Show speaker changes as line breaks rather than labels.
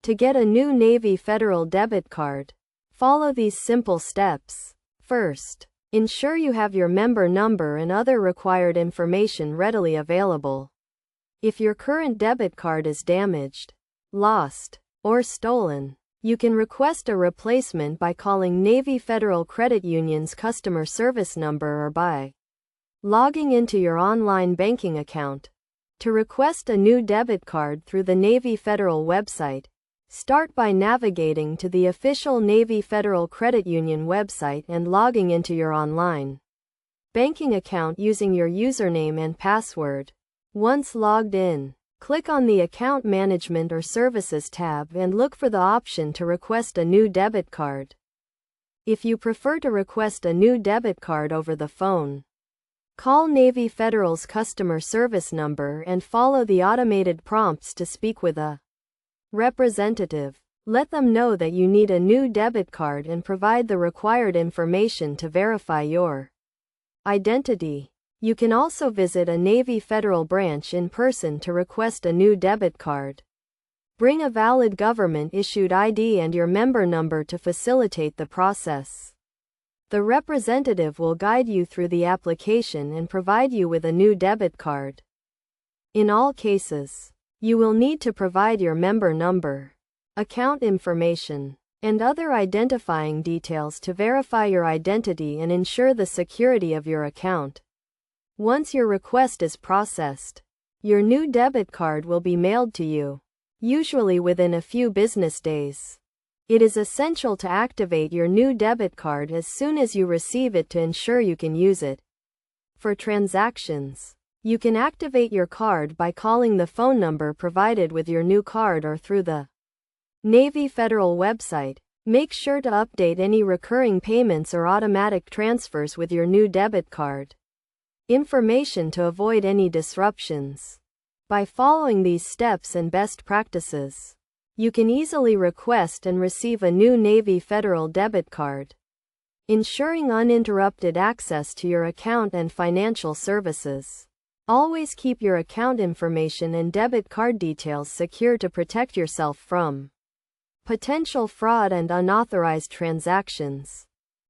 To get a new Navy Federal debit card, follow these simple steps. First, ensure you have your member number and other required information readily available. If your current debit card is damaged, lost, or stolen, you can request a replacement by calling Navy Federal Credit Union's customer service number or by logging into your online banking account. To request a new debit card through the Navy Federal website, start by navigating to the official Navy Federal Credit Union website and logging into your online banking account using your username and password. Once logged in, click on the Account Management or Services tab and look for the option to request a new debit card. If you prefer to request a new debit card over the phone, call Navy Federal's customer service number and follow the automated prompts to speak with a representative. Let them know that you need a new debit card and provide the required information to verify your identity. You can also visit a Navy Federal branch in person to request a new debit card. Bring a valid government-issued ID and your member number to facilitate the process. The representative will guide you through the application and provide you with a new debit card. In all cases, you will need to provide your member number, account information, and other identifying details to verify your identity and ensure the security of your account. Once your request is processed, your new debit card will be mailed to you, usually within a few business days. It is essential to activate your new debit card as soon as you receive it to ensure you can use it. For transactions, you can activate your card by calling the phone number provided with your new card or through the Navy Federal website. Make sure to update any recurring payments or automatic transfers with your new debit card information to avoid any disruptions. By following these steps and best practices, you can easily request and receive a new Navy Federal debit card, ensuring uninterrupted access to your account and financial services. Always keep your account information and debit card details secure to protect yourself from potential fraud and unauthorized transactions.